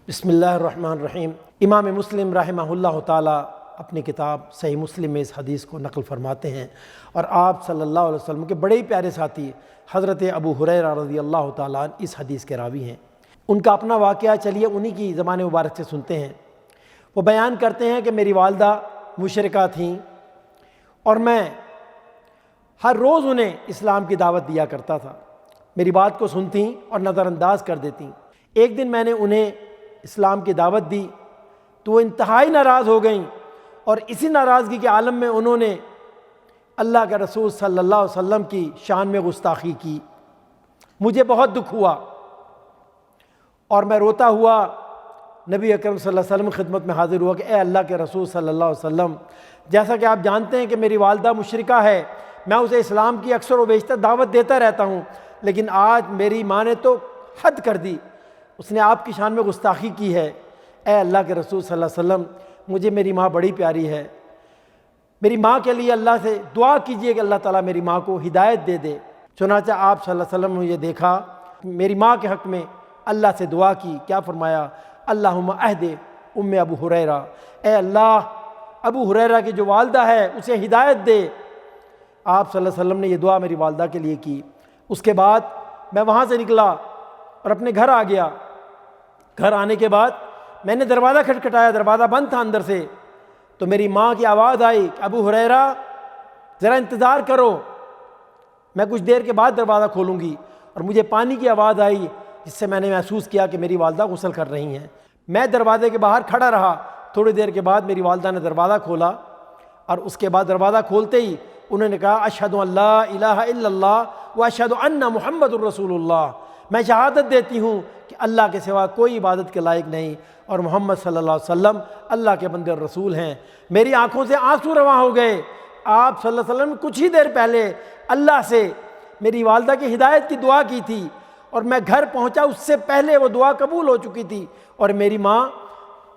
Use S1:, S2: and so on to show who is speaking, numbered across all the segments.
S1: بسم اللہ الرحمن الرحیم۔ امام مسلم رحمہ اللہ تعالیٰ اپنی کتاب صحیح مسلم میں اس حدیث کو نقل فرماتے ہیں، اور آپ صلی اللہ علیہ وسلم کے بڑے ہی پیارے ساتھی حضرت ابو ہریرہ رضی اللہ تعالیٰ عنہ اس حدیث کے راوی ہیں۔ ان کا اپنا واقعہ چلیے انہی کی زبان مبارک سے سنتے ہیں۔ وہ بیان کرتے ہیں کہ میری والدہ مشرکہ تھیں اور میں ہر روز انہیں اسلام کی دعوت دیا کرتا تھا۔ میری بات کو سنتیں اور نظر انداز کر دیتیں۔ ایک دن میں نے انہیں اسلام کی دعوت دی تو وہ انتہائی ناراض ہو گئیں، اور اسی ناراضگی کے عالم میں انہوں نے اللہ کے رسول صلی اللہ علیہ وسلم کی شان میں گستاخی کی۔ مجھے بہت دکھ ہوا اور میں روتا ہوا نبی اکرم صلی اللہ علیہ وسلم کی خدمت میں حاضر ہوا کہ اے اللہ کے رسول صلی اللہ علیہ وسلم، جیسا کہ آپ جانتے ہیں کہ میری والدہ مشرکہ ہے، میں اسے اسلام کی اکثر و بیشتر دعوت دیتا رہتا ہوں، لیکن آج میری ماں نے تو حد کر دی، اس نے آپ کی شان میں گستاخی کی ہے۔ اے اللہ کے رسول صلی اللہ علیہ وسلم، مجھے میری ماں بڑی پیاری ہے، میری ماں کے لیے اللہ سے دعا کیجئے کہ اللہ تعالیٰ میری ماں کو ہدایت دے دے۔ چنانچہ آپ صلی اللہ علیہ وسلم نے یہ دیکھا، میری ماں کے حق میں اللہ سے دعا کی، کیا فرمایا؟ اللہم اہد ام ابو ہریرہ، اے اللہ ابو ہریرہ کی جو والدہ ہے اسے ہدایت دے۔ آپ صلی اللہ علیہ وسلم نے یہ دعا میری والدہ کے لیے کی۔ اس کے بعد میں وہاں سے نکلا اور اپنے گھر آ گیا۔ گھر آنے کے بعد میں نے دروازہ کھٹکھٹایا، دروازہ بند تھا اندر سے، تو میری ماں کی آواز آئی کہ ابو ہریرہ ذرا انتظار کرو، میں کچھ دیر کے بعد دروازہ کھولوں گی۔ اور مجھے پانی کی آواز آئی جس سے میں نے محسوس کیا کہ میری والدہ غسل کر رہی ہیں۔ میں دروازے کے باہر کھڑا رہا، تھوڑی دیر کے بعد میری والدہ نے دروازہ کھولا، اور اس کے بعد دروازہ کھولتے ہی انہوں نے کہا اشہد ان لا الہ الا اللہ و اشہد ان محمد الرسول اللہ، میں شہادت دیتی ہوں کہ اللہ کے سوا کوئی عبادت کے لائق نہیں، اور محمد صلی اللہ علیہ وسلم اللہ کے بندے اور رسول ہیں۔ میری آنکھوں سے آنسو رواں ہو گئے۔ آپ صلی اللہ علیہ وسلم نے کچھ ہی دیر پہلے اللہ سے میری والدہ کی ہدایت کی دعا کی تھی، اور میں گھر پہنچا اس سے پہلے وہ دعا قبول ہو چکی تھی، اور میری ماں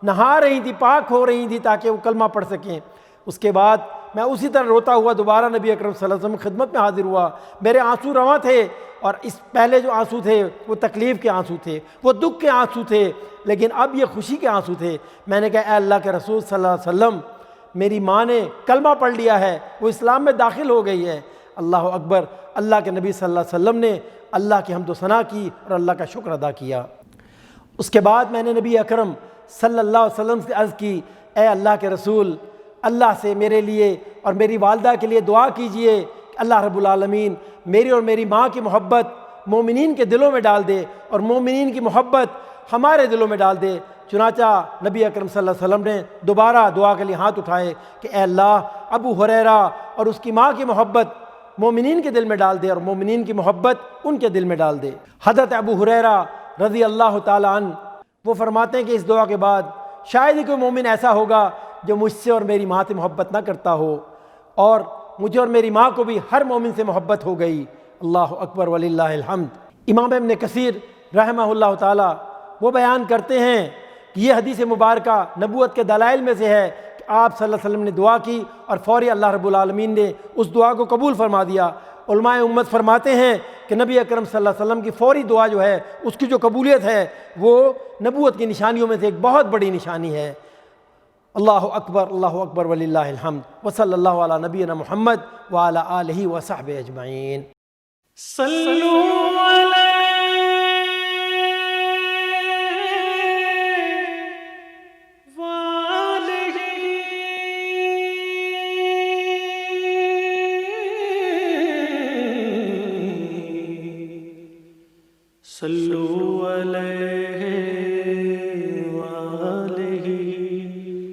S1: نہا رہی تھی، پاک ہو رہی تھی تاکہ وہ کلمہ پڑھ سکیں۔ اس کے بعد میں اسی طرح روتا ہوا دوبارہ نبی اکرم صلی اللہ علیہ وسلم کی خدمت میں حاضر ہوا۔ میرے آنسو رواں تھے، اور اس پہلے جو آنسو تھے وہ تکلیف کے آنسو تھے، وہ دکھ کے آنسو تھے، لیکن اب یہ خوشی کے آنسو تھے۔ میں نے کہا اے اللہ کے رسول صلی اللہ علیہ وسلم، میری ماں نے کلمہ پڑھ لیا ہے، وہ اسلام میں داخل ہو گئی ہے۔ اللہ اکبر۔ اللہ کے نبی صلی اللہ علیہ وسلم نے اللہ کی حمد و ثنا کی اور اللہ کا شکر ادا کیا۔ اس کے بعد میں نے نبی اکرم صلی اللہ علیہ وسلم سے عرض کی اے اللہ کے رسول، اللہ سے میرے لیے اور میری والدہ کے لیے دعا کیجئے کہ اللہ رب العالمین میری اور میری ماں کی محبت مومنین کے دلوں میں ڈال دے، اور مومنین کی محبت ہمارے دلوں میں ڈال دے۔ چنانچہ نبی اکرم صلی اللہ علیہ وسلم نے دوبارہ دعا کے لیے ہاتھ اٹھائے کہ اے اللہ ابو ہریرہ اور اس کی ماں کی محبت مومنین کے دل میں ڈال دے، اور مومنین کی محبت ان کے دل میں ڈال دے۔ حضرت ابو ہریرہ رضی اللہ تعالیٰ عنہ وہ فرماتے ہیں کہ اس دعا کے بعد شاید ہی کوئی مومن ایسا ہوگا جو مجھ سے اور میری ماں سے محبت نہ کرتا ہو، اور مجھے اور میری ماں کو بھی ہر مومن سے محبت ہو گئی۔ اللہ اکبر وللہ الحمد۔ امام ابن کثیر رحمہ اللہ تعالیٰ وہ بیان کرتے ہیں کہ یہ حدیث مبارکہ نبوت کے دلائل میں سے ہے کہ آپ صلی اللہ علیہ وسلم نے دعا کی اور فوری اللہ رب العالمین نے اس دعا کو قبول فرما دیا۔ علماء امت فرماتے ہیں کہ نبی اکرم صلی اللہ علیہ وسلم کی فوری دعا جو ہے اس کی جو قبولیت ہے وہ نبوت کی نشانیوں میں سے ایک بہت بڑی نشانی ہے۔ اللہ اکبر وللہ الحمد، وصلی اللہ علی نبینا محمد وعلی آلہ وصحبہ اجمعین۔
S2: صلو علیہ وآلہ صلو علیہ